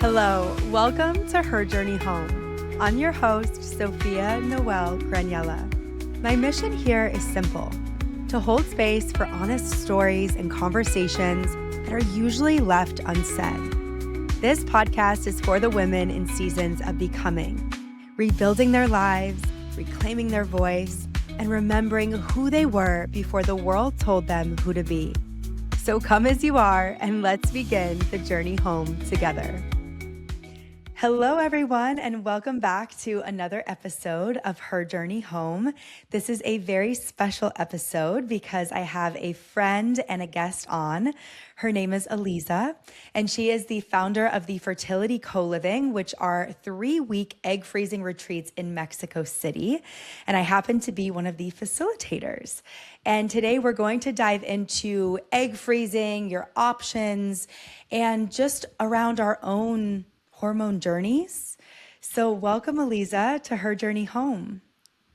Hello, welcome to Her Journey Home. I'm your host, Sophia Noel Graniella. My mission here is simple: to hold space for honest stories and conversations that are usually left unsaid. This podcast is for the women in seasons of becoming, rebuilding their lives, reclaiming their voice, and remembering who they were before the world told them who to be. So come as you are, and let's begin the journey home together. Hello, everyone, and welcome back to another episode of Her Journey Home. This is a very special episode because I have a friend and a guest on. Her name is Aliza, and she is the founder of the Fertility Co-Living, which are 3-week egg freezing retreats in Mexico City. And I happen to be one of the facilitators. And today we're going to dive into egg freezing, your options, and just around our own hormone journeys. So welcome, Aliza, to Her Journey Home.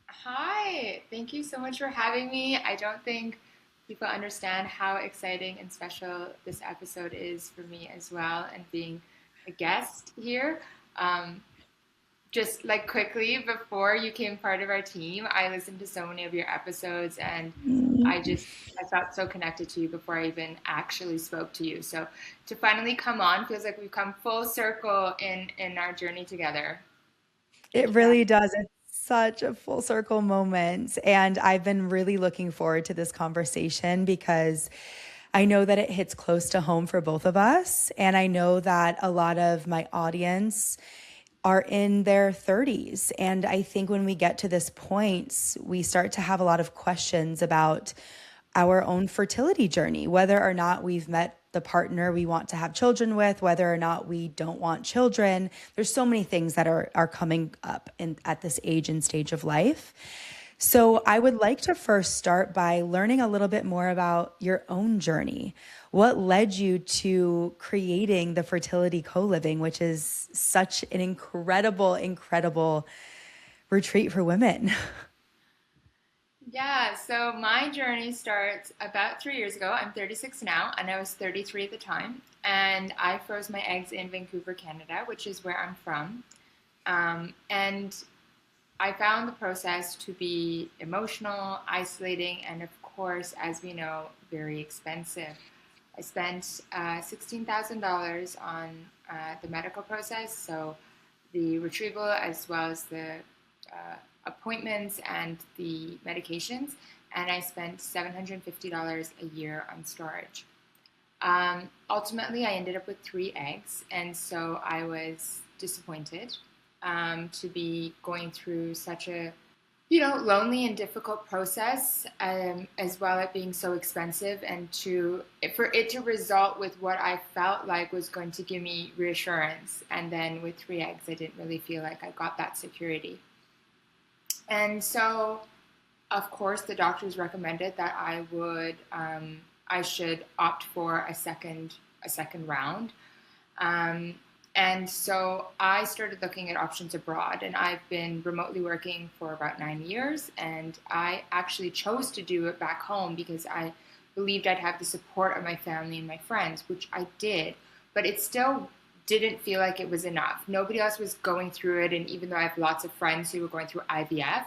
Hi, thank you so much for having me. I don't think people understand how exciting and special this episode is for me as well, and being a guest here. Just like quickly, before you became part of our team, I listened to so many of your episodes, and I felt so connected to you before I even actually spoke to you. So to finally come on feels like we've come full circle in our journey together. It really does. It's such a full circle moment. And I've been really looking forward to this conversation because I know that it hits close to home for both of us. And I know that a lot of my audience are in their 30s. And I think when we get to this point, we start to have a lot of questions about our own fertility journey, whether or not we've met the partner we want to have children with, whether or not we don't want children. There's so many things that are coming up at this age and stage of life. So I would like to first start by learning a little bit more about your own journey. What led you to creating the Fertility Co-Living, which is such an incredible retreat for women? Yeah, so my journey starts about 3 years ago. I'm 36 now, and I was 33 at the time. And I froze my eggs in Vancouver, Canada, which is where I'm from. And I found the process to be emotional, isolating, and of course, as we know, very expensive. I spent $16,000 on the medical process, so the retrieval as well as the appointments and the medications, and I spent $750 a year on storage. Ultimately, I ended up with 3 eggs, and so I was disappointed to be going through such a lonely and difficult process, as well as being so expensive, and for it to result with what I felt like was going to give me reassurance. And then with 3 eggs, I didn't really feel like I got that security. And so, of course, the doctors recommended that I should opt for a second round. And so I started looking at options abroad, and I've been remotely working for about 9 years, and I actually chose to do it back home because I believed I'd have the support of my family and my friends, which I did, but it still didn't feel like it was enough. Nobody else was going through it, and even though I have lots of friends who were going through IVF,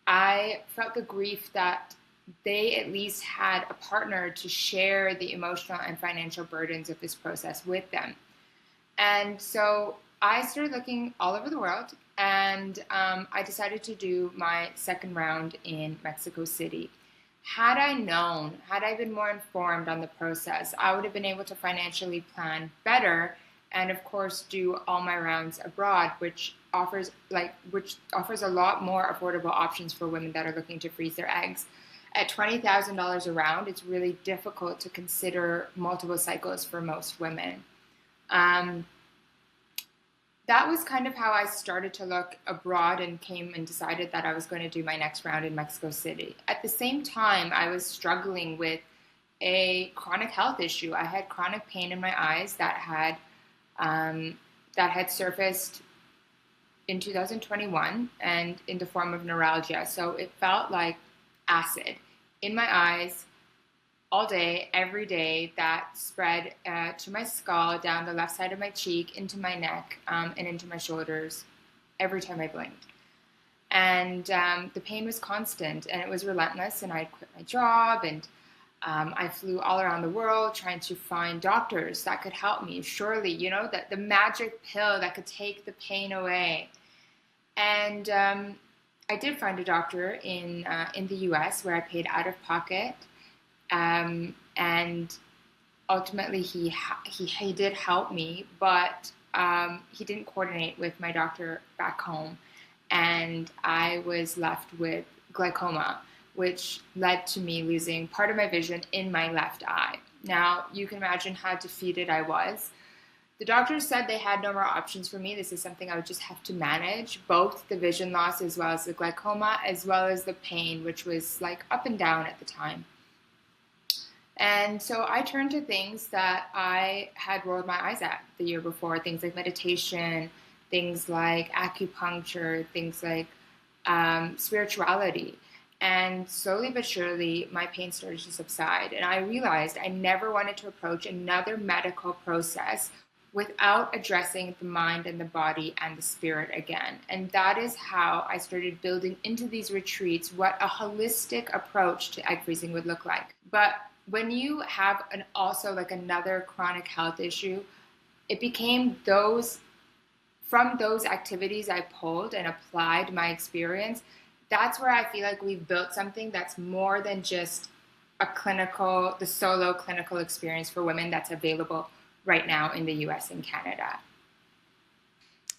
I felt the grief that they at least had a partner to share the emotional and financial burdens of this process with them. And so I started looking all over the world, and I decided to do my second round in Mexico City. Had I been more informed on the process, I would have been able to financially plan better, and of course do all my rounds abroad, which offers a lot more affordable options for women that are looking to freeze their eggs. At $20,000 a round, it's really difficult to consider multiple cycles for most women. That was kind of how I started to look abroad and came and decided that I was going to do my next round in Mexico City. At the same time, I was struggling with a chronic health issue. I had chronic pain in my eyes that had surfaced in 2021 and in the form of neuralgia. So it felt like acid in my eyes all day, every day, that spread to my skull, down the left side of my cheek, into my neck, and into my shoulders every time I blinked. And the pain was constant, and it was relentless, and I quit my job, and I flew all around the world trying to find doctors that could help me. Surely, you know, that the magic pill that could take the pain away. And I did find a doctor in the U.S. where I paid out of pocket, and ultimately he did help me, but he didn't coordinate with my doctor back home, and I was left with glaucoma, which led to me losing part of my vision in my left eye. Now, you can imagine how defeated I was. The doctors said they had no more options for me. This is something I would just have to manage, both the vision loss as well as the glaucoma, as well as the pain, which was like up and down at the time. And so I turned to things that I had rolled my eyes at the year before, things like meditation, things like acupuncture, things like spirituality. And slowly but surely, my pain started to subside. And I realized I never wanted to approach another medical process without addressing the mind and the body and the spirit again. And that is how I started building into these retreats what a holistic approach to egg freezing would look like. But when you have also like another chronic health issue, it became from those activities I pulled and applied my experience. That's where I feel like we've built something that's more than just the solo clinical experience for women that's available right now in the US and Canada.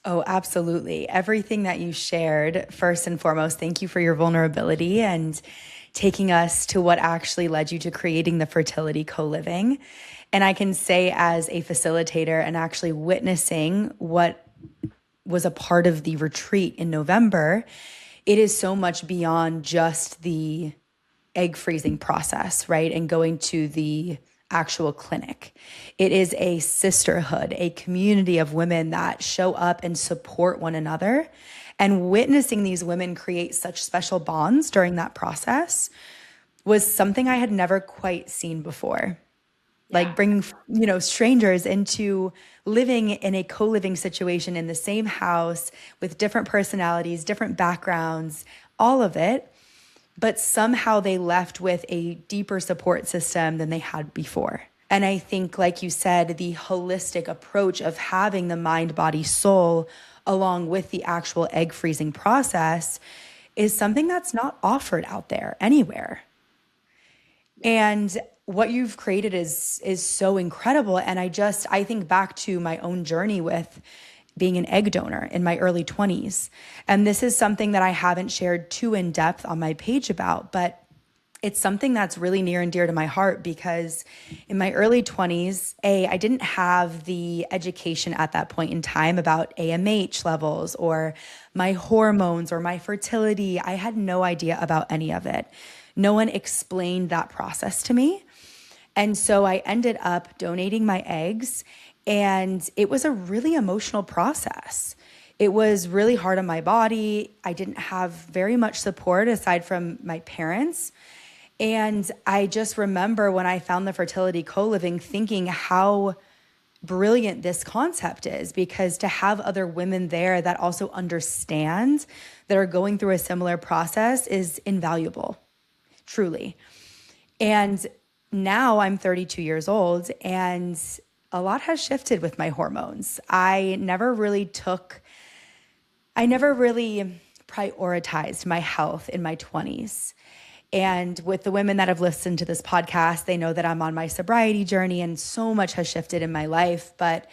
Oh, absolutely. Everything that you shared, first and foremost, thank you for your vulnerability and taking us to what actually led you to creating the Fertility Co-Living. And I can say, as a facilitator and actually witnessing what was a part of the retreat in November, it is so much beyond just the egg freezing process, right? And going to the actual clinic. It is a sisterhood, a community of women that show up and support one another. And witnessing these women create such special bonds during that process was something I had never quite seen before. Like bringing, strangers into living in a co-living situation in the same house with different personalities, different backgrounds, all of it. But somehow they left with a deeper support system than they had before. And I think, like you said, the holistic approach of having the mind, body, soul, along with the actual egg freezing process, is something that's not offered out there anywhere. And what you've created is so incredible. And I think back to my own journey with being an egg donor in my early 20s. And this is something that I haven't shared too in depth on my page about, but it's something that's really near and dear to my heart because in my early 20s, I didn't have the education at that point in time about AMH levels or my hormones or my fertility. I had no idea about any of it. No one explained that process to me. And so I ended up donating my eggs, and it was a really emotional process. It was really hard on my body. I didn't have very much support aside from my parents. And I just remember when I found the Fertility Co-Living thinking how brilliant this concept is, because to have other women there that also understand, that are going through a similar process, is invaluable, truly. And now I'm 32 years old, and a lot has shifted with my hormones. I never really prioritized my health in my 20s. And with the women that have listened to this podcast, they know that I'm on my sobriety journey and so much has shifted in my life. But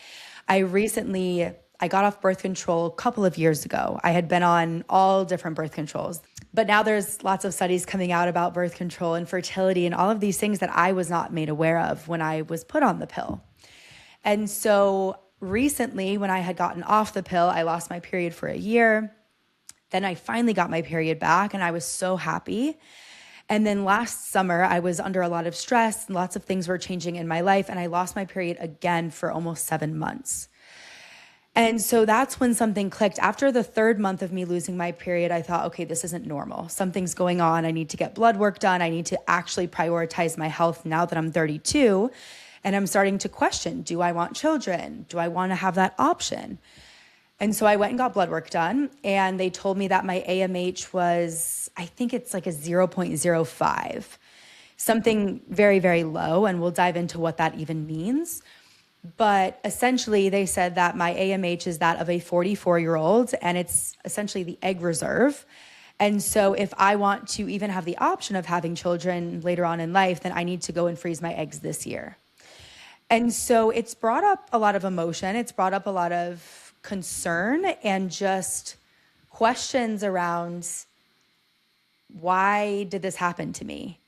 I got off birth control a couple of years ago. I had been on all different birth controls, but now there's lots of studies coming out about birth control and fertility and all of these things that I was not made aware of when I was put on the pill. And so recently, when I had gotten off the pill, I lost my period for a year. Then I finally got my period back and I was so happy. And then last summer, I was under a lot of stress and lots of things were changing in my life, and I lost my period again for almost 7 months. And so that's when something clicked. After the third month of me losing my period, I thought, okay, this isn't normal. Something's going on. I need to get blood work done. I need to actually prioritize my health now that I'm 32. And I'm starting to question, do I want children? Do I want to have that option? And so I went and got blood work done, and they told me that my AMH was, I think it's like a 0.05, something very, very low. And we'll dive into what that even means. But essentially, they said that my AMH is that of a 44-year-old, and it's essentially the egg reserve. And so if I want to even have the option of having children later on in life, then I need to go and freeze my eggs this year. And so it's brought up a lot of emotion. It's brought up a lot of concern and just questions around, why did this happen to me?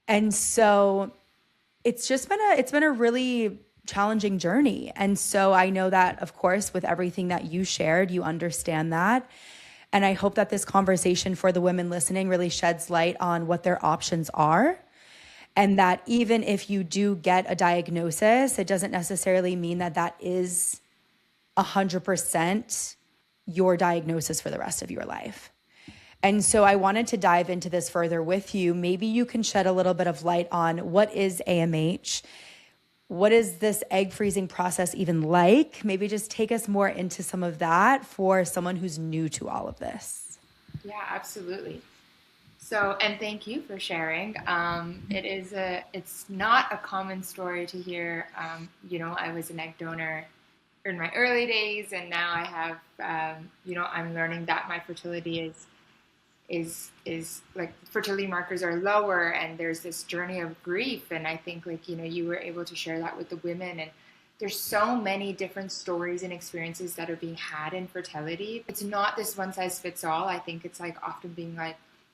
And so it's been a really challenging journey. And so I know that, of course, with everything that you shared, you understand that. And I hope that this conversation for the women listening really sheds light on what their options are. And that even if you do get a diagnosis, it doesn't necessarily mean that that is 100% your diagnosis for the rest of your life. And so I wanted to dive into this further with you. Maybe you can shed a little bit of light on what is AMH? What is this egg freezing process even like? Maybe just take us more into some of that for someone who's new to all of this. Yeah, absolutely. So, and thank you for sharing. It's not a common story to hear. I was an egg donor in my early days, and now I have, I'm learning that my fertility is like fertility markers are lower, and there's this journey of grief. And I think you were able to share that with the women, and there's so many different stories and experiences that are being had in fertility. It's not this one size fits all. I think it's often being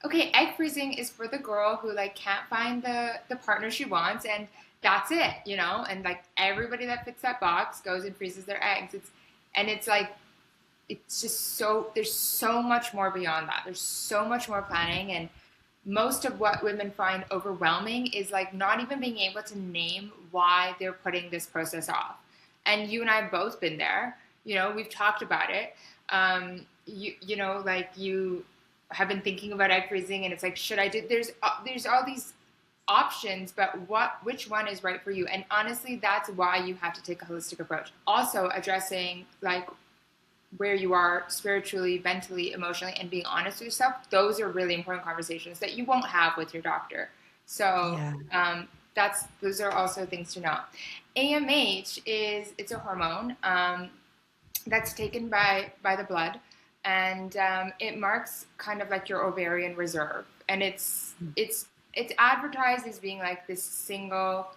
okay, egg freezing is for the girl who can't find the partner she wants, and that's it, and everybody that fits that box goes and freezes their eggs. It's just there's so much more beyond that. There's so much more planning, and most of what women find overwhelming is not even being able to name why they're putting this process off. And you and I have both been there. We've talked about it. You have been thinking about egg freezing, and it's should I do? There's all these options, but which one is right for you? And honestly, that's why you have to take a holistic approach. Also addressing where you are spiritually, mentally, emotionally, and being honest with yourself. Those are really important conversations that you won't have with your doctor. So those are also things to know. AMH it's a hormone that's taken by the blood, and it marks kind of your ovarian reserve, and it's advertised as being this single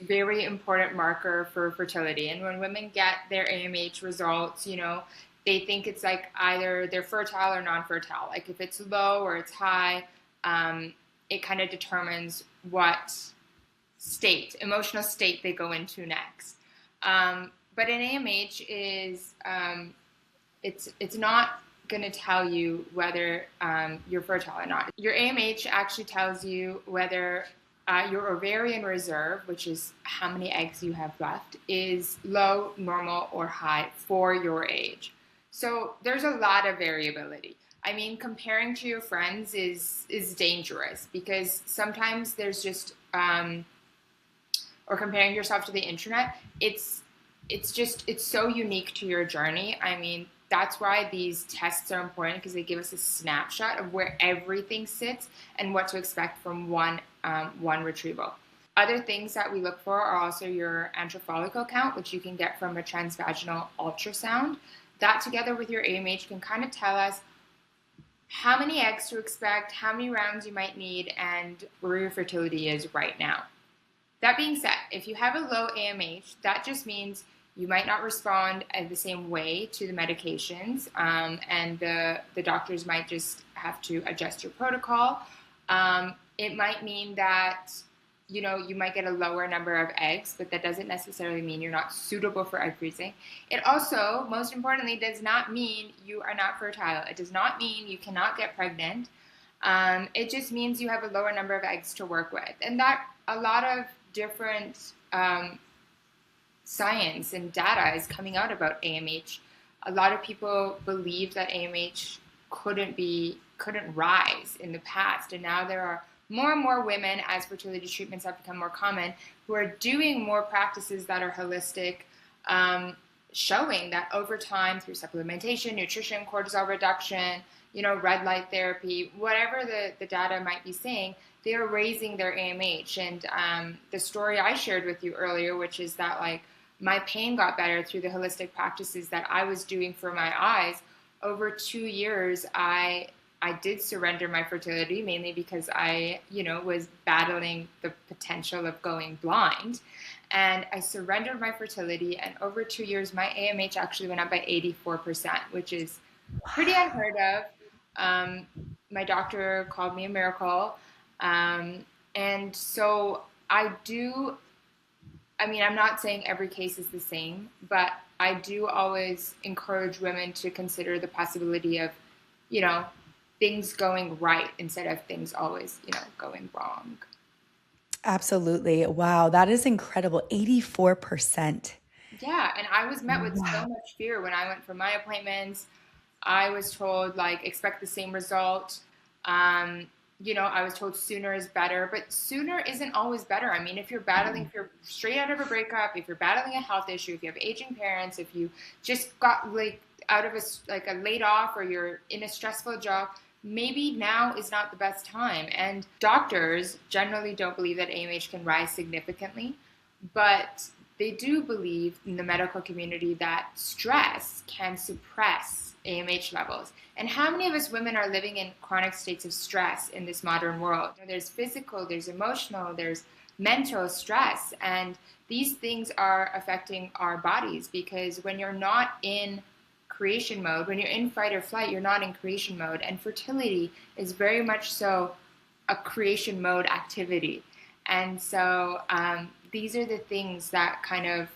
very important marker for fertility. And when women get their AMH results, they think it's either they're fertile or non-fertile. If it's low or it's high, it kind of determines what emotional state they go into next. But an AMH is, it's not going to tell you whether you're fertile or not. Your AMH actually tells you whether your ovarian reserve, which is how many eggs you have left, is low, normal, or high for your age. So there's a lot of variability. I mean, comparing to your friends is dangerous, because sometimes there's just, or comparing yourself to the internet, it's so unique to your journey. I mean, that's why these tests are important, because they give us a snapshot of where everything sits and what to expect from one retrieval. Other things that we look for are also your antral follicle count, which you can get from a transvaginal ultrasound. That, together with your AMH, can kind of tell us how many eggs to expect, how many rounds you might need, and where your fertility is right now. That being said, if you have a low AMH, that just means you might not respond the same way to the medications, and the doctors might just have to adjust your protocol. It might mean that you might get a lower number of eggs, but that doesn't necessarily mean you're not suitable for egg freezing. It also, most importantly, does not mean you are not fertile. It does not mean you cannot get pregnant. It just means you have a lower number of eggs to work with, and that a lot of different science and data is coming out about AMH. A lot of people believe that AMH couldn't rise in the past, and now there are more and more women, as fertility treatments have become more common, who are doing more practices that are holistic, showing that over time through supplementation, nutrition, cortisol reduction, red light therapy, whatever the data might be saying, they are raising their AMH. And the story I shared with you earlier, which is that like my pain got better through the holistic practices that I was doing for my eyes. Over 2 years, I did surrender my fertility, mainly because I, was battling the potential of going blind. And I surrendered my fertility, and over 2 years, my AMH actually went up by 84%, which is pretty unheard of. My doctor called me a miracle. And so I'm not saying every case is the same, but I do always encourage women to consider the possibility of, things going right instead of things always, going wrong. Absolutely. Wow, that is incredible. 84%. Yeah, and I was met with so much fear when I went for my appointments. I was told, like, expect the same result. I was told sooner is better, but sooner isn't always better. I mean, if you're straight out of a breakup, if you're battling a health issue, if you have aging parents, if you just got like out of a laid off, or you're in a stressful job, maybe now is not the best time. And doctors generally don't believe that AMH can rise significantly, but they do believe in the medical community that stress can suppress AMH levels. And how many of us women are living in chronic states of stress in this modern world? There's physical, there's emotional, there's mental stress, and these things are affecting our bodies, because when you're not in creation mode, when you're in fight or flight, you're not in creation mode. And fertility is very much so a creation mode activity. And so these are the things that kind of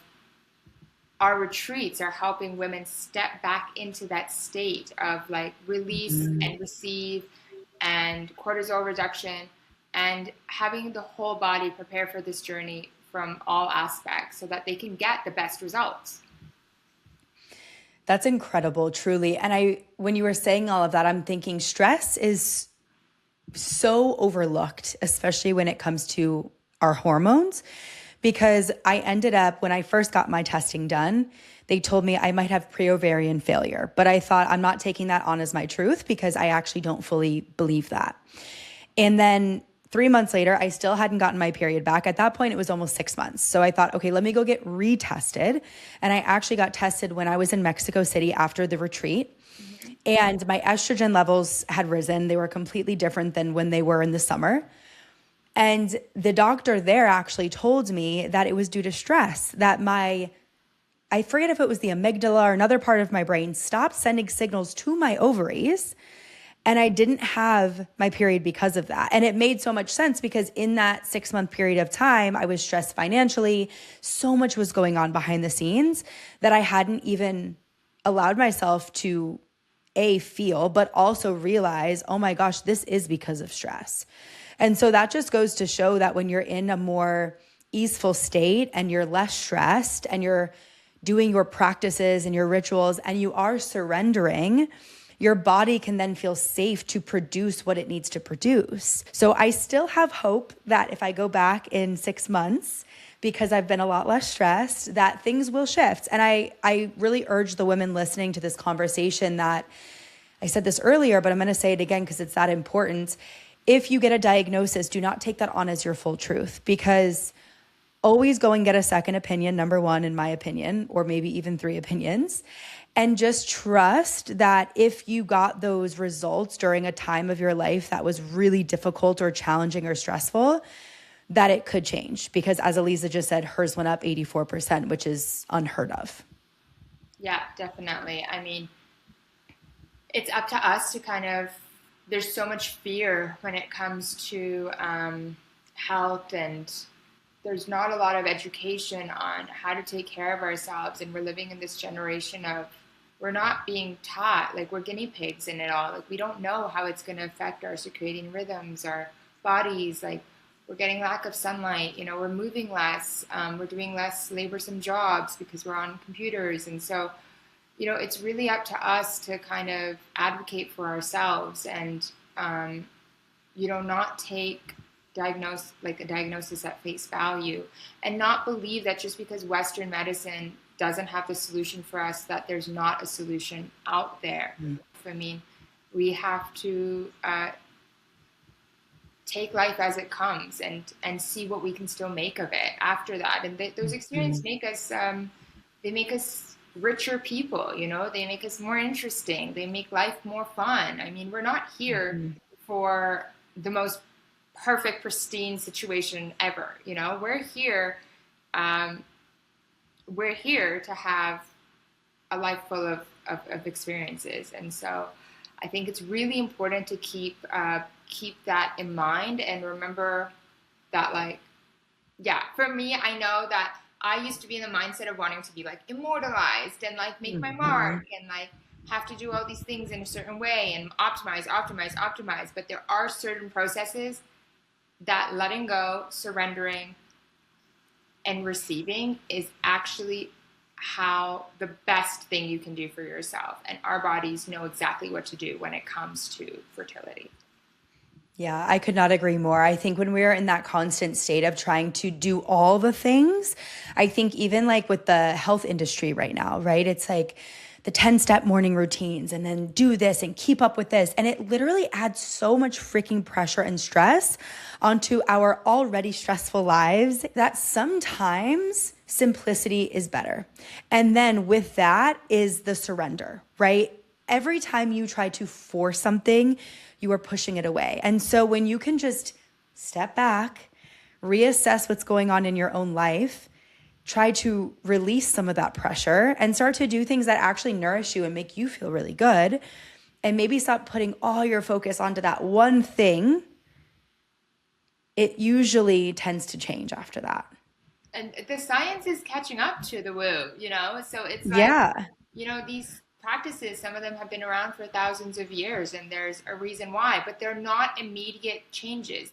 our retreats are helping women step back into that state of like release and receive and cortisol reduction, and having the whole body prepare for this journey from all aspects so that they can get the best results. That's incredible, truly. And when you were saying all of that, I'm thinking stress is so overlooked, especially when it comes to our hormones. Because I ended up, when I first got my testing done, they told me I might have pre-ovarian failure. But I thought, I'm not taking that on as my truth, because I actually don't fully believe that. And then 3 months later, I still hadn't gotten my period back. At that point, it was almost 6 months. So I thought, okay, let me go get retested. And I actually got tested when I was in Mexico City after the retreat. And my estrogen levels had risen. They were completely different than when they were in the summer. And the doctor there actually told me that it was due to stress, that I forget if it was the amygdala or another part of my brain stopped sending signals to my ovaries, and I didn't have my period because of that. And it made so much sense, because in that 6-month period of time, I was stressed financially. So much was going on behind the scenes that I hadn't even allowed myself to feel, but also realize, oh my gosh, this is because of stress. And so that just goes to show that when you're in a more easeful state and you're less stressed and you're doing your practices and your rituals and you are surrendering, your body can then feel safe to produce what it needs to produce. So I still have hope that if I go back in 6 months, because I've been a lot less stressed, that things will shift. And I really urge the women listening to this conversation that, I said this earlier, but I'm going to say it again because it's that important. If you get a diagnosis, do not take that on as your full truth, because always go and get a second opinion, number one, in my opinion, or maybe even 3 opinions. And just trust that if you got those results during a time of your life that was really difficult or challenging or stressful, that it could change. Because as Aliza just said, hers went up 84%, which is unheard of. Yeah, definitely. I mean, it's up to us to kind of, there's so much fear when it comes to health, and there's not a lot of education on how to take care of ourselves. And we're living in this generation of, we're not being taught, like we're guinea pigs in it all. Like we don't know how it's going to affect our circadian rhythms, our bodies, like we're getting lack of sunlight, we're moving less, we're doing less laborsome jobs because we're on computers. And so, it's really up to us to kind of advocate for ourselves and, not take a diagnosis at face value, and not believe that just because Western medicine doesn't have the solution for us, that there's not a solution out there. I mean, we have to take life as it comes and see what we can still make of it after that. And those experiences make us, they make us richer people, they make us more interesting. They make life more fun. I mean, we're not here for the most perfect, pristine situation ever. We're here to have a life full of experiences. And so I think it's really important to keep that in mind and remember that, for me, I know that I used to be in the mindset of wanting to be immortalized and make my mark and have to do all these things in a certain way and optimize. But there are certain processes that letting go, surrendering, and receiving is actually how the best thing you can do for yourself. And our bodies know exactly what to do when it comes to fertility. Yeah, I could not agree more. I think when we're in that constant state of trying to do all the things, I think even with the health industry right now, right? It's the 10-step morning routines and then do this and keep up with this. And it literally adds so much freaking pressure and stress onto our already stressful lives that sometimes simplicity is better. And then with that is the surrender, right? Every time you try to force something, you are pushing it away. And so when you can just step back, reassess what's going on in your own life, try to release some of that pressure and start to do things that actually nourish you and make you feel really good, and maybe stop putting all your focus onto that one thing, it usually tends to change after that. And the science is catching up to the woo, so it's these practices, some of them have been around for thousands of years, and there's a reason why, but they're not immediate changes.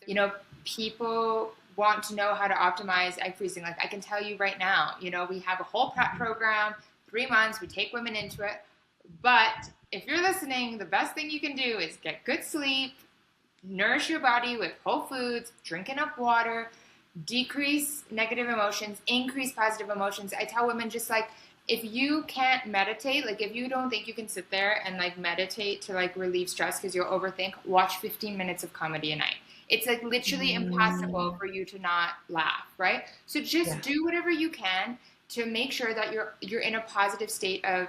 People want to know how to optimize egg freezing. I can tell you right now, we have a whole prep program, 3 months, we take women into it. But if you're listening, the best thing you can do is get good sleep, nourish your body with whole foods, drink enough water, decrease negative emotions, increase positive emotions. I tell women, just if you can't meditate, if you don't think you can sit there and meditate to relieve stress because you'll overthink, watch 15 minutes of comedy a night. It's literally impossible for you to not laugh, right? So just do whatever you can to make sure that you're in a positive state of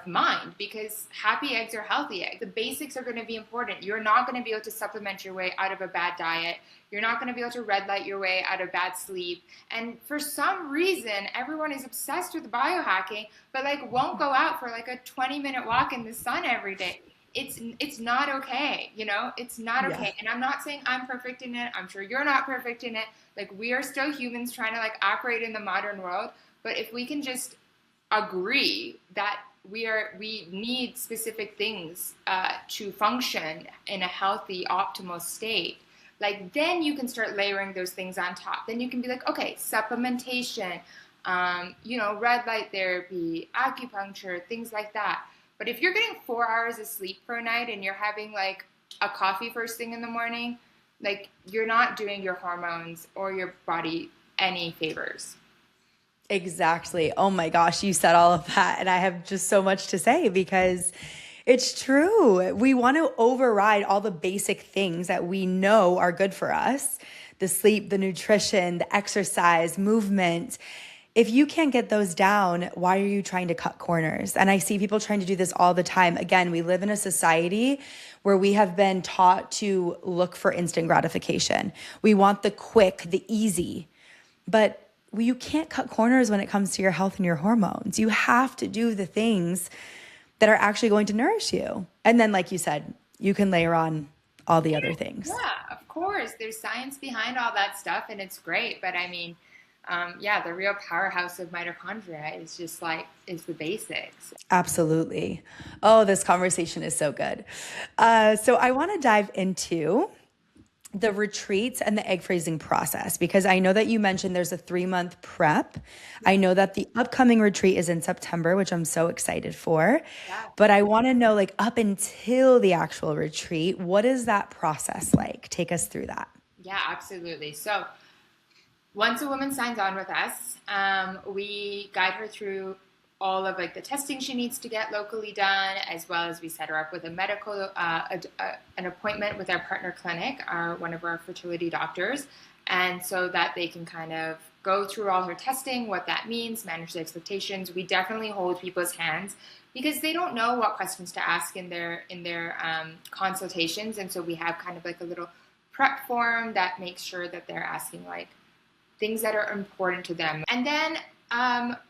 mind, because happy eggs are healthy eggs. The basics are going to be important. You're not going to be able to supplement your way out of a bad diet. You're not going to be able to red light your way out of bad sleep. And for some reason, everyone is obsessed with biohacking, but won't go out for a 20-minute walk in the sun every day. It's not okay, it's not okay. Yeah. And I'm not saying I'm perfect in it. I'm sure you're not perfect in it. We are still humans trying to operate in the modern world. But if we can just agree that we need specific things to function in a healthy, optimal state, then you can start layering those things on top. Then you can be okay, supplementation, red light therapy, acupuncture, things like that. But if you're getting 4 hours of sleep per night and you're having a coffee first thing in the morning, you're not doing your hormones or your body any favors. Exactly. Oh my gosh, you said all of that. And I have just so much to say because it's true. We want to override all the basic things that we know are good for us: the sleep, the nutrition, the exercise, movement. If you can't get those down, why are you trying to cut corners? And I see people trying to do this all the time. Again, we live in a society where we have been taught to look for instant gratification. We want the quick, the easy. But you can't cut corners when it comes to your health and your hormones. You have to do the things that are actually going to nourish you. And then, like you said, you can layer on all the other things. Yeah, of course. There's science behind all that stuff, and it's great. But I mean, the real powerhouse of mitochondria is just is the basics. Absolutely. Oh, this conversation is so good. So I want to dive into the retreats and the egg freezing process, because I know that you mentioned there's a 3-month prep. I know that the upcoming retreat is in September, which I'm so excited for. Yeah. But I want to know, like, up until the actual retreat, what is that process like? Take us through that. Yeah, absolutely. So once a woman signs on with us, we guide her through all of like the testing she needs to get locally done, as well as we set her up with a medical, an appointment with our partner clinic, one of our fertility doctors, and so that they can kind of go through all her testing, what that means, manage the expectations. We definitely hold people's hands because they don't know what questions to ask in their consultations, and so we have kind of like a little prep form that makes sure that they're asking like things that are important to them. And then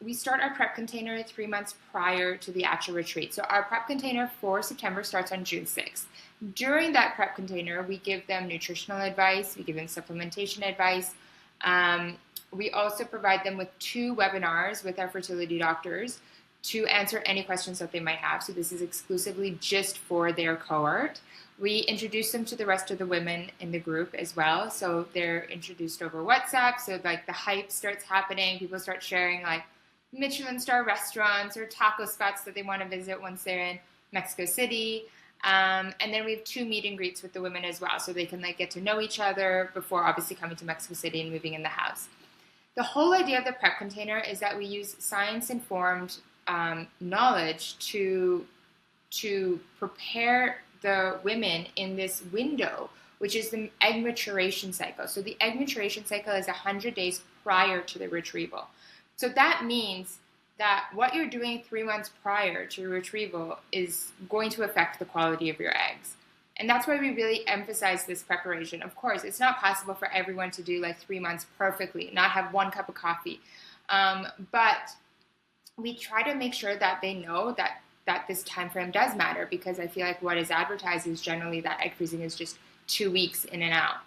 we start our prep container 3 months prior to the actual retreat. So our prep container for September starts on June 6th. During that prep container, we give them nutritional advice, we give them supplementation advice. We also provide them with 2 webinars with our fertility doctors to answer any questions that they might have. So this is exclusively just for their cohort. We introduce them to the rest of the women in the group as well. So they're introduced over WhatsApp. So like the hype starts happening. People start sharing like Michelin star restaurants or taco spots that they want to visit once they're in Mexico City. And then we have 2 meet and greets with the women as well. So they can like get to know each other before obviously coming to Mexico City and moving in the house. The whole idea of the prep container is that we use science-informed knowledge to prepare the women in this window, which is the egg maturation cycle. So the egg maturation cycle is 100 days prior to the retrieval. So that means that what you're doing 3 months prior to retrieval is going to affect the quality of your eggs. And that's why we really emphasize this preparation. Of course, it's not possible for everyone to do like 3 months perfectly, not have 1 cup of coffee. But we try to make sure that they know that this time frame does matter, because I feel like what is advertised is generally that egg freezing is just 2 weeks in and out.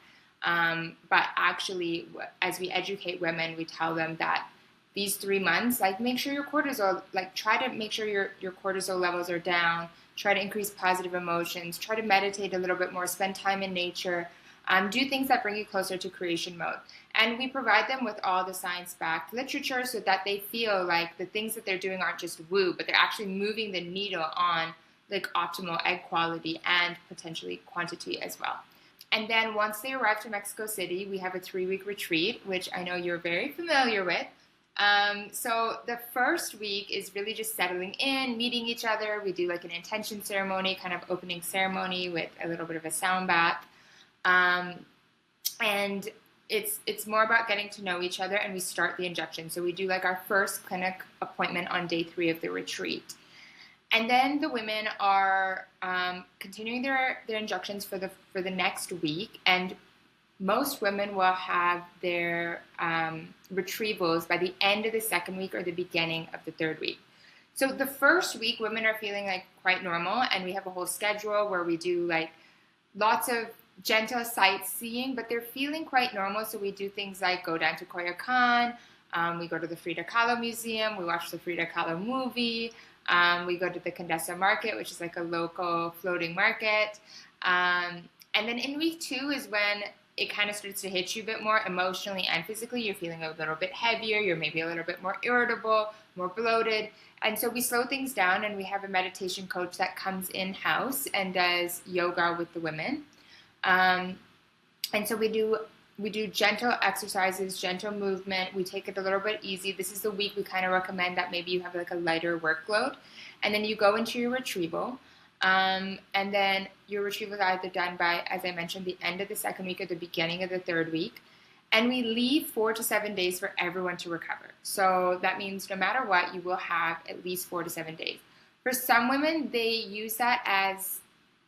But actually, as we educate women, we tell them that these 3 months, like make sure your cortisol, like try to make sure your cortisol levels are down, try to increase positive emotions, try to meditate a little bit more, spend time in nature, do things that bring you closer to creation mode. And we provide them with all the science-backed literature so that they feel like the things that they're doing aren't just woo, but they're actually moving the needle on like optimal egg quality and potentially quantity as well. And then once they arrive to Mexico City, we have a 3-week retreat, which I know you're very familiar with. So the first week is really just settling in, meeting each other. We do like an intention ceremony, kind of opening ceremony with a little bit of a sound bath. And it's more about getting to know each other, and we start the injection. So we do like our first clinic appointment on day 3 of the retreat. And then the women are continuing their injections for the next week, and most women will have their retrievals by the end of the 2nd week or the beginning of the 3rd week. So the first week, women are feeling like quite normal, and we have a whole schedule where we do like lots of gentle sightseeing, but they're feeling quite normal. So we do things like go down to Coyoacan, we go to the Frida Kahlo Museum, we watch the Frida Kahlo movie, we go to the Condesa Market, which is like a local floating market. And then in week 2 is when it kind of starts to hit you a bit more emotionally and physically. You're feeling a little bit heavier, you're maybe a little bit more irritable, more bloated. And so we slow things down, and we have a meditation coach that comes in-house and does yoga with the women. And so we do gentle exercises, gentle movement. We take it a little bit easy. This is the week we kind of recommend that maybe you have like a lighter workload. And then you go into your retrieval. And then your retrieval is either done by, as I mentioned, the end of the 2nd week or the beginning of the 3rd week. And we leave 4 to 7 days for everyone to recover. So that means no matter what, you will have at least 4 to 7 days. For some women, they use that as,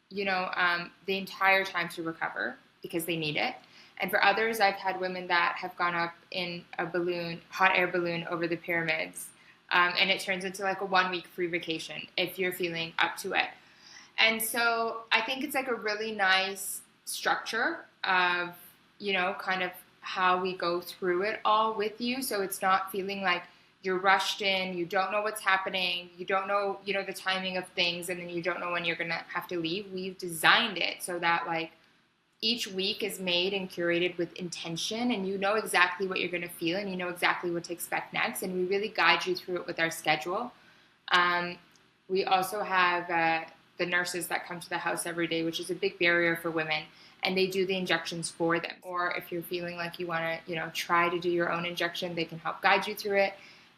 the entire time to recover because they need it. And for others, I've had women that have gone up in a balloon, hot air balloon over the pyramids. And it turns into like a 1-week free vacation if you're feeling up to it. And so I think it's like a really nice structure of, kind of how we go through it all with you. So it's not feeling like you're rushed in, you don't know what's happening, you don't know, the timing of things, and then you don't know when you're going to have to leave. We've designed it so that like each week is made and curated with intention, and you know exactly what you're going to feel and you know exactly what to expect next. And we really guide you through it with our schedule. We also have the nurses that come to the house every day, which is a big barrier for women. And they do the injections for them. Or if you're feeling like you want to, try to do your own injection, they can help guide you through it.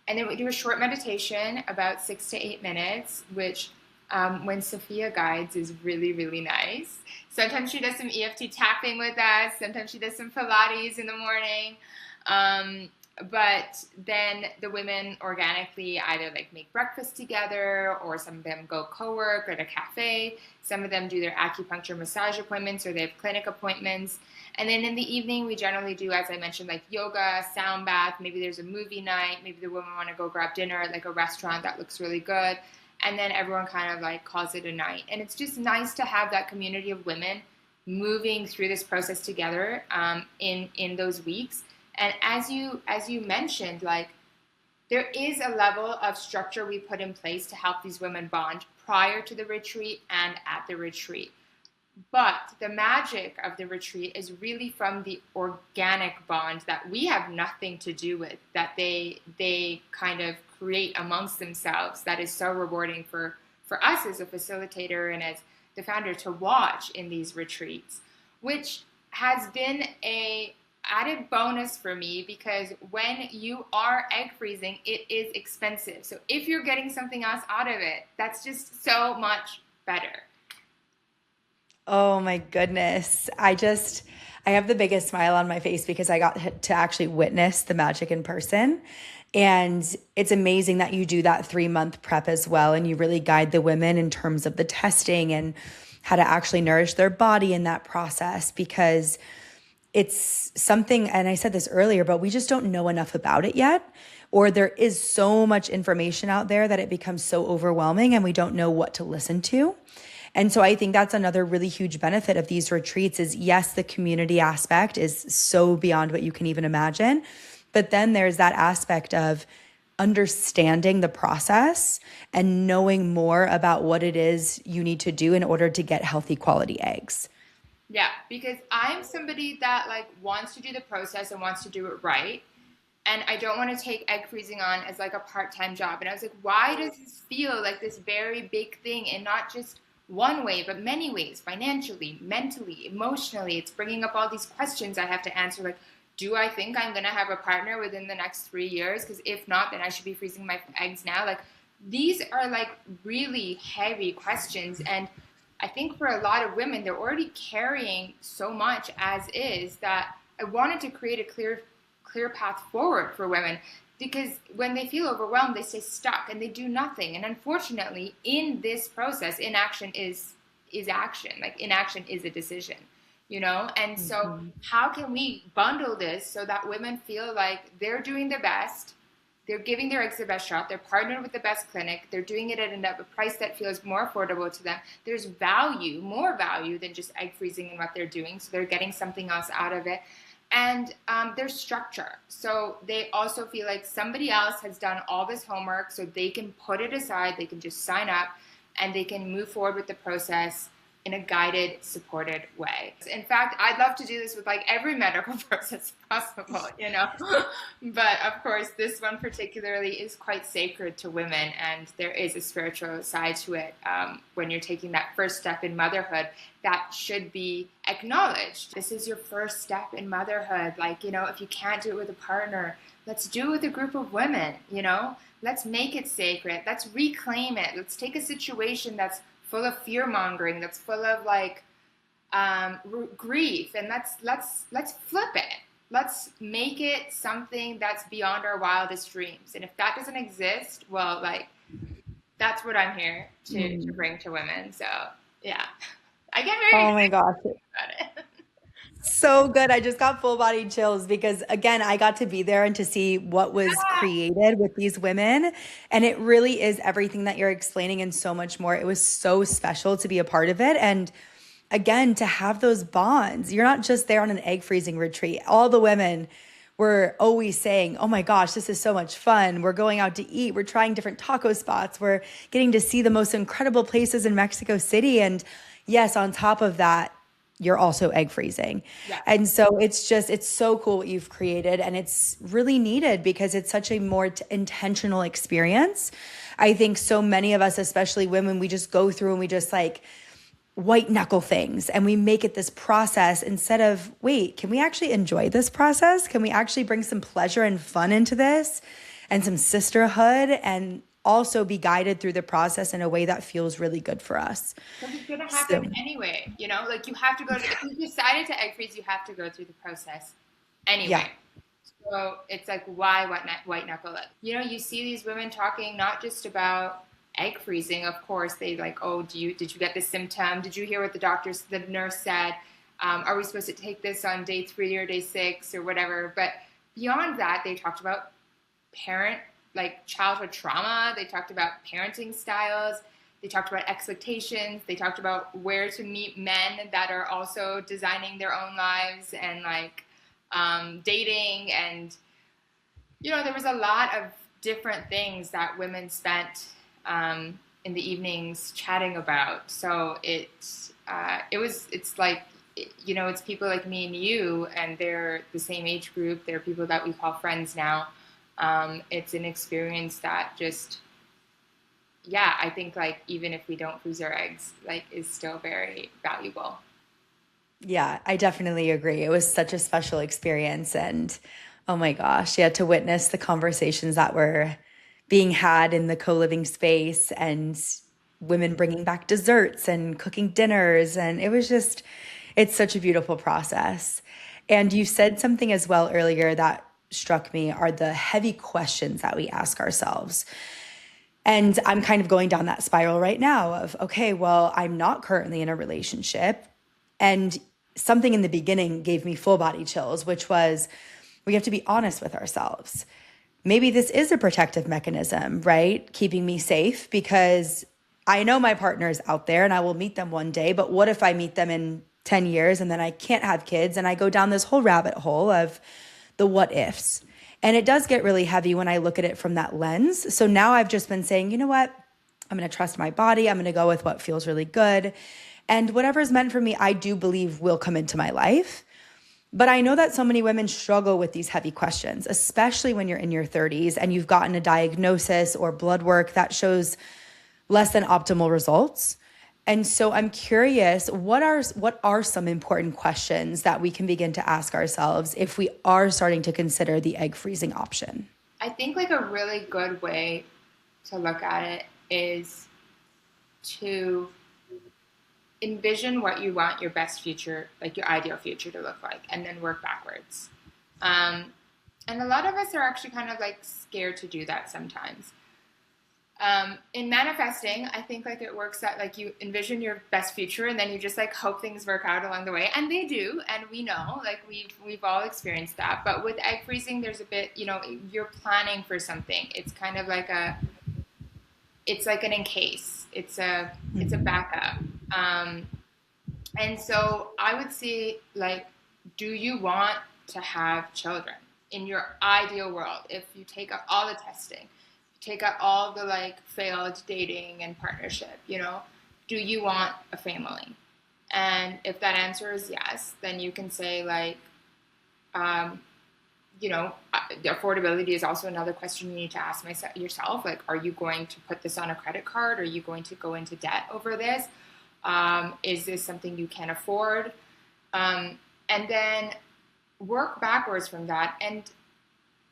And then we do a short meditation, about 6 to 8 minutes, which when Sophia guides is really, really nice. Sometimes she does some EFT tapping with us. Sometimes she does some Pilates in the morning. But then the women organically either like make breakfast together, or some of them go co-work at a cafe. Some of them do their acupuncture massage appointments, or they have clinic appointments. And then in the evening, we generally do, as I mentioned, like yoga, sound bath. Maybe there's a movie night. Maybe the women want to go grab dinner at like a restaurant that looks really good. And then everyone kind of like calls it a night. And it's just nice to have that community of women moving through this process together in those weeks. And as you mentioned, like there is a level of structure we put in place to help these women bond prior to the retreat and at the retreat. But the magic of the retreat is really from the organic bond that we have nothing to do with, that they kind of create amongst themselves, that is so rewarding for us as a facilitator and as the founder to watch in these retreats, which has been a added bonus for me, because when you are egg freezing, it is expensive. So if you're getting something else out of it, that's just so much better. Oh my goodness. I have the biggest smile on my face because I got to actually witness the magic in person. And it's amazing that you do that 3-month prep as well. And you really guide the women in terms of the testing and how to actually nourish their body in that process, because it's something, and I said this earlier, but we just don't know enough about it yet. Or there is so much information out there that it becomes so overwhelming and we don't know what to listen to. And so I think that's another really huge benefit of these retreats is, yes, the community aspect is so beyond what you can even imagine. But then there's that aspect of understanding the process and knowing more about what it is you need to do in order to get healthy quality eggs. Yeah, because I'm somebody that like wants to do the process and wants to do it right. And I don't want to take egg freezing on as like a part-time job. And I was like, why does this feel like this very big thing, and not just one way, but many ways, financially, mentally, emotionally? It's bringing up all these questions I have to answer. Like, do I think I'm going to have a partner within the next 3 years? Because if not, then I should be freezing my eggs now. Like, these are like really heavy questions. And I think for a lot of women, they're already carrying so much as is, that I wanted to create a clear path forward for women, because when they feel overwhelmed, they stay stuck and they do nothing. And unfortunately, in this process, inaction is action. Like, inaction is a decision, And so how can we bundle this so that women feel like they're doing their best, they're giving their eggs the best shot, they're partnered with the best clinic, they're doing it at a price that feels more affordable to them. There's value, more value than just egg freezing in what they're doing, so they're getting something else out of it. And there's structure. So they also feel like somebody else has done all this homework, so they can put it aside, they can just sign up, and they can move forward with the process in a guided, supported way. In fact, I'd love to do this with like every medical process possible, But of course, this one particularly is quite sacred to women, and there is a spiritual side to it when you're taking that first step in motherhood that should be acknowledged. This is your first step in motherhood. Like, if you can't do it with a partner, let's do it with a group of women, Let's make it sacred. Let's reclaim it. Let's take a situation that's full of fear-mongering, that's full of like grief, and let's flip it. Let's make it something that's beyond our wildest dreams. And if that doesn't exist, well, like, that's what I'm here to bring to women. So yeah, I get very Oh my gosh. about it. So good. I just got full body chills because, again, I got to be there and to see what was created with these women. And it really is everything that you're explaining and so much more. It was so special to be a part of it. And again, to have those bonds. You're not just there on an egg freezing retreat. All the women were always saying, oh my gosh, this is so much fun. We're going out to eat. We're trying different taco spots. We're getting to see the most incredible places in Mexico City. And yes, on top of that, you're also egg freezing. Yeah. And so it's so cool what you've created, and it's really needed because it's such a more intentional experience. I think so many of us, especially women, we just go through and we just like white knuckle things and we make it this process instead of, wait, can we actually enjoy this process? Can we actually bring some pleasure and fun into this and some sisterhood, and also be guided through the process in a way that feels really good for us? Because it's going to happen anyway, you know, like you have to go, if you decided to egg freeze, you have to go through the process anyway. Yeah. So it's like, why white knuckle it? You know, you see these women talking not just about egg freezing. Of course, they like, oh, did you get this symptom? Did you hear what the nurse said? Are we supposed to take this on day 3 or day 6 or whatever? But beyond that, they talked about childhood trauma. They talked about parenting styles. They talked about expectations. They talked about where to meet men that are also designing their own lives and like dating. And, you know, there was a lot of different things that women spent in the evenings chatting about. So it's like, you know, it's people like me and you, and they're the same age group. They're people that we call friends now. It's an experience that just, I think like even if we don't freeze our eggs, like is still very valuable. Yeah, I definitely agree. It was such a special experience. And oh my gosh, yeah, to witness the conversations that were being had in the co-living space, and women bringing back desserts and cooking dinners. And it's such a beautiful process. And you said something as well earlier that struck me, are the heavy questions that we ask ourselves. And I'm kind of going down that spiral right now of, okay, well, I'm not currently in a relationship. And something in the beginning gave me full body chills, which was, we have to be honest with ourselves. Maybe this is a protective mechanism, right? Keeping me safe, because I know my partner's out there and I will meet them one day. But what if I meet them in 10 years and then I can't have kids, and I go down this whole rabbit hole of the what ifs? And it does get really heavy when I look at it from that lens. So now I've just been saying, you know what? I'm going to trust my body. I'm going to go with what feels really good. And whatever's meant for me, I do believe will come into my life. But I know that so many women struggle with these heavy questions, especially when you're in your 30s and you've gotten a diagnosis or blood work that shows less than optimal results. And so I'm curious, what are some important questions that we can begin to ask ourselves if we are starting to consider the egg freezing option? I think like a really good way to look at it is to envision what you want your best future, like your ideal future to look like, and then work backwards. And a lot of us are actually kind of like scared to do that sometimes. In manifesting, I think like it works that like you envision your best future and then you just like hope things work out along the way, and they do, and we know, like we've all experienced that. But with egg freezing, there's a bit, you know, you're planning for something. It's kind of like it's like an in case. It's a backup. And so I would say, like, do you want to have children in your ideal world? If you take out all the testing, take out all the like failed dating and partnership, you know, do you want a family? And if that answer is yes, then you can say like, you know, the affordability is also another question you need to ask yourself. Like, are you going to put this on a credit card? Are you going to go into debt over this? Is this something you can afford? And then work backwards from that. And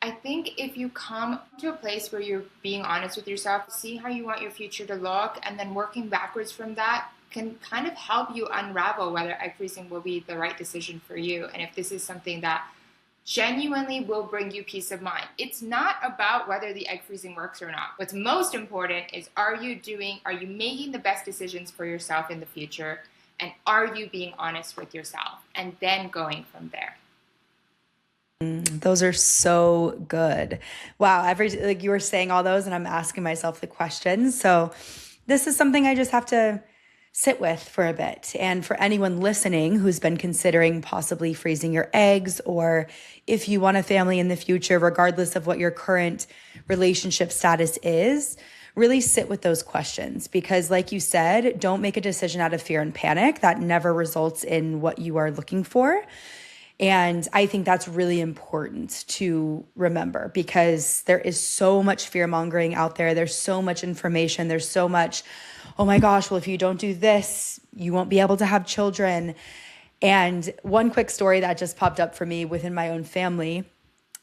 I think if you come to a place where you're being honest with yourself, see how you want your future to look, and then working backwards from that can kind of help you unravel whether egg freezing will be the right decision for you. And if this is something that genuinely will bring you peace of mind. It's not about whether the egg freezing works or not. What's most important is, are you making the best decisions for yourself in the future? And are you being honest with yourself? And then going from there. Those are so good. Wow. Like you were saying all those and I'm asking myself the questions. So this is something I just have to sit with for a bit. And for anyone listening who's been considering possibly freezing your eggs, or if you want a family in the future, regardless of what your current relationship status is, really sit with those questions, because like you said, don't make a decision out of fear and panic. That never results in what you are looking for. And I think that's really important to remember, because there is so much fear mongering out there. There's so much information. There's so much, oh my gosh, well, if you don't do this, you won't be able to have children. And one quick story that just popped up for me within my own family,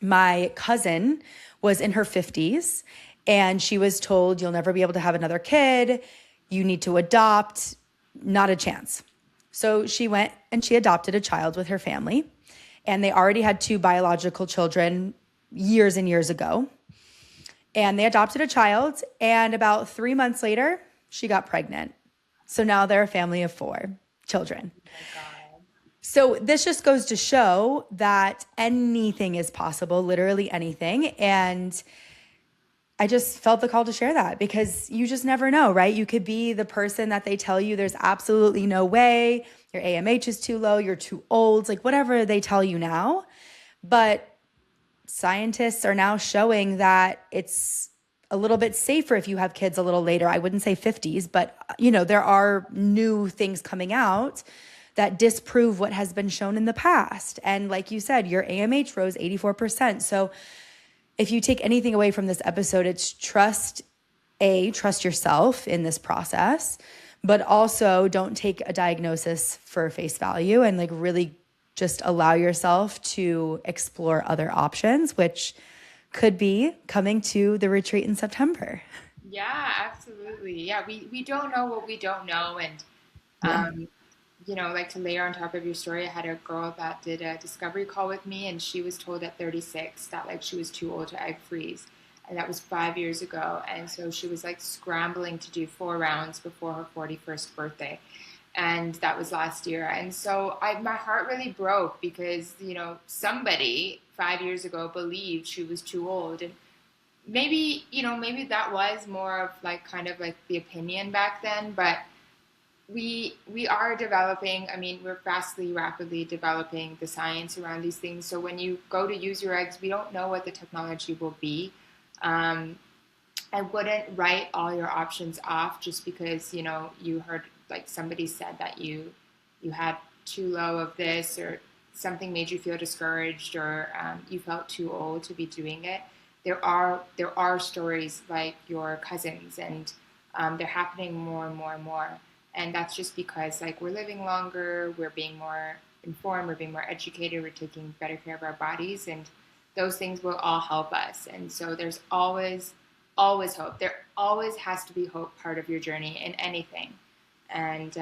my cousin was in her 50s and she was told, you'll never be able to have another kid. You need to adopt. Not a chance. So she went and she adopted a child with her family. And they already had 2 biological children years and years ago. And they adopted a child. And about 3 months later, she got pregnant. So now they're a family of 4 children. Oh my God. So this just goes to show that anything is possible, literally anything. And I just felt the call to share that, because you just never know, right? You could be the person that they tell you there's absolutely no way, your AMH is too low, you're too old, like whatever they tell you now. But scientists are now showing that it's a little bit safer if you have kids a little later. I wouldn't say 50s, but there are new things coming out that disprove what has been shown in the past. And like you said, your AMH rose 84%. So if you take anything away from this episode, it's trust yourself in this process, but also don't take a diagnosis for face value, and like really just allow yourself to explore other options, which could be coming to the retreat in September. Yeah, absolutely. Yeah, we don't know what we don't know. And Yeah. like, to layer on top of your story, I had a girl that did a discovery call with me, and she was told at 36 that like she was too old to egg freeze. And that was 5 years ago. And so she was like scrambling to do 4 rounds before her 41st birthday. And that was last year. And so my heart really broke, because, somebody 5 years ago believed she was too old. And maybe that was more of like kind of like the opinion back then, but we are developing. I mean, we're rapidly developing the science around these things. So when you go to use your eggs, we don't know what the technology will be. I wouldn't write all your options off just because you heard like somebody said that you had too low of this, or something made you feel discouraged, or you felt too old to be doing it. There are stories like your cousins, and they're happening more and more and more. And that's just because like we're living longer, we're being more informed, we're being more educated, we're taking better care of our bodies, and those things will all help us. And so there's always hope. There always has to be hope part of your journey in anything. And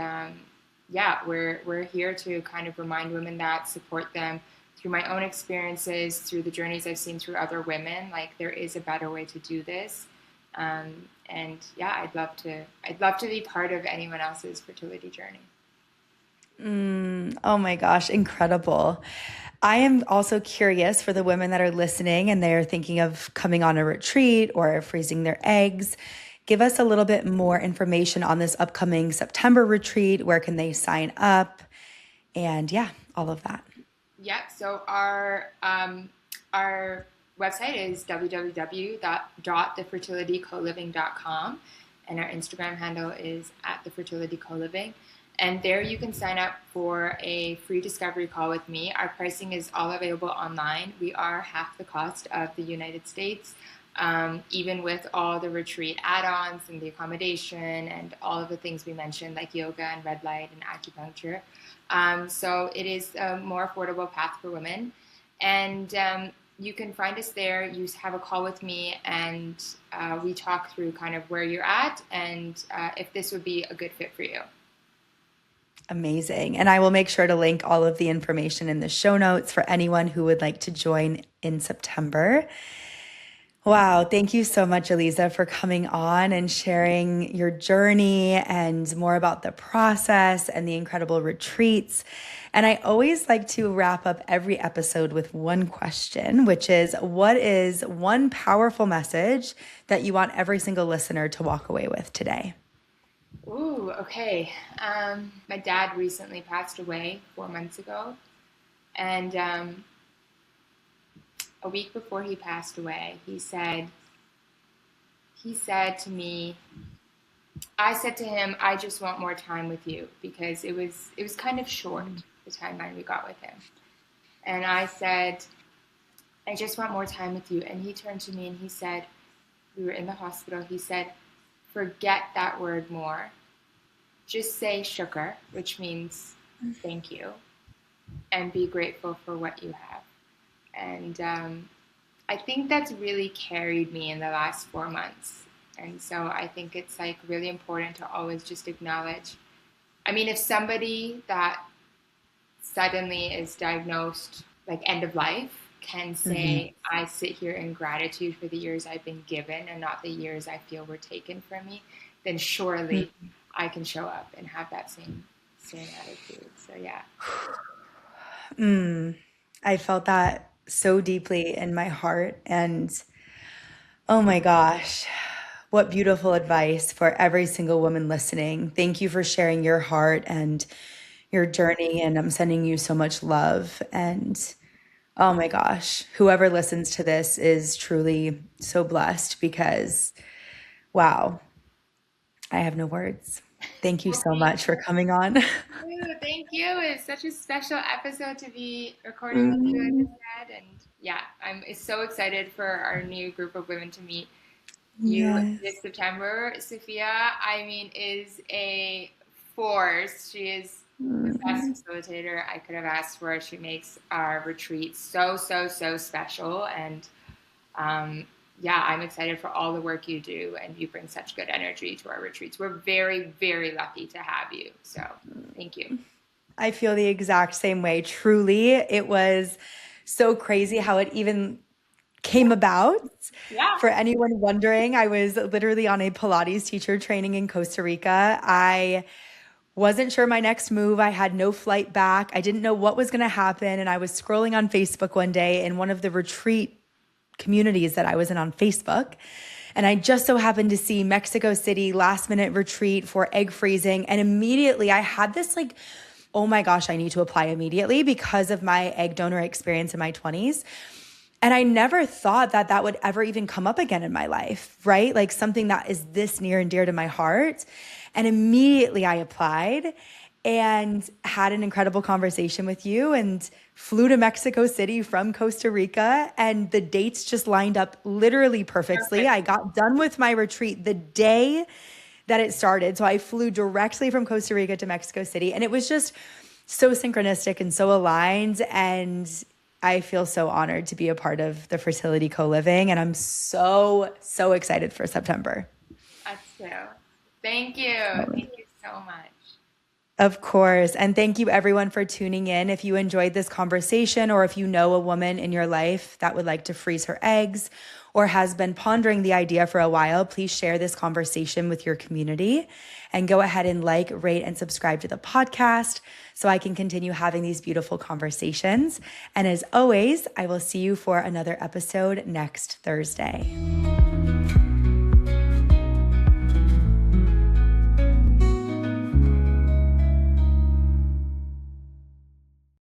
we're here to kind of remind women that, support them through my own experiences, through the journeys I've seen through other women. Like, there is a better way to do this. And yeah, I'd love to be part of anyone else's fertility journey. Oh my gosh, incredible. I am also curious for the women that are listening and they're thinking of coming on a retreat or freezing their eggs. Give us a little bit more information on this upcoming September retreat. Where can they sign up? And yeah, all of that. Yeah, so our website is www.thefertilitycoliving.com, and our Instagram handle is @thefertilitycoliving. And there you can sign up for a free discovery call with me. Our pricing is all available online. We are half the cost of the United States, even with all the retreat add-ons and the accommodation and all of the things we mentioned, like yoga and red light and acupuncture. So it is a more affordable path for women. And you can find us there. You have a call with me, and we talk through kind of where you're at and if this would be a good fit for you. Amazing. And I will make sure to link all of the information in the show notes for anyone who would like to join in September. Wow. Thank you so much, Aliza, for coming on and sharing your journey and more about the process and the incredible retreats. And I always like to wrap up every episode with one question, which is, what is one powerful message that you want every single listener to walk away with today? Ooh, okay. My dad recently passed away 4 months ago. And a week before he passed away, he said he said to me, I said to him, I just want more time with you, because it was kind of short, the timeline we got with him. And I said, I just want more time with you. And he turned to me and he said, we were in the hospital, he said, forget that word more. Just say shukr, which means thank you, and be grateful for what you have. And I think that's really carried me in the last 4 months. And so I think it's like really important to always just acknowledge. I mean, if somebody that suddenly is diagnosed like end of life can say, I sit here in gratitude for the years I've been given and not the years I feel were taken from me, then surely I can show up and have that same attitude. So yeah. I felt that so deeply in my heart. And oh my gosh, what beautiful advice for every single woman listening. Thank you for sharing your heart and your journey. And I'm sending you so much love. And oh my gosh, whoever listens to this is truly so blessed because, wow, I have no words. Thank you so much for coming on. Thank you. It's such a special episode to be recording with you, as I said. And yeah, I'm so excited for our new group of women to meet you Yes. this September. Sophia, I mean, is a force. She is the best facilitator I could have asked for. She makes our retreat so, so, so special. And yeah, I'm excited for all the work you do, and you bring such good energy to our retreats. We're very, very lucky to have you. So thank you. I feel the exact same way. Truly, it was so crazy how it even came about. Yeah. For anyone wondering, I was literally on a Pilates teacher training in Costa Rica. I wasn't sure my next move. I had no flight back. I didn't know what was going to happen. And I was scrolling on Facebook one day in one of the retreat communities that I was in on Facebook. And I just so happened to see Mexico City last minute retreat for egg freezing. And immediately I had this like, oh my gosh, I need to apply immediately because of my egg donor experience in my 20s. And I never thought that that would ever even come up again in my life, right? Like something that is this near and dear to my heart. And immediately I applied and had an incredible conversation with you and flew to Mexico City from Costa Rica. And the dates just lined up literally perfectly. I got done with my retreat the day that it started. So I flew directly from Costa Rica to Mexico City. And it was just so synchronistic and so aligned. And I feel so honored to be a part of the Fertility Co-Living. And I'm so, so excited for September. Us too. Thank you. Thank you so much. Of course. And thank you everyone for tuning in. If you enjoyed this conversation, or if you know a woman in your life that would like to freeze her eggs or has been pondering the idea for a while, please share this conversation with your community and go ahead and like, rate, and subscribe to the podcast so I can continue having these beautiful conversations. And as always, I will see you for another episode next Thursday.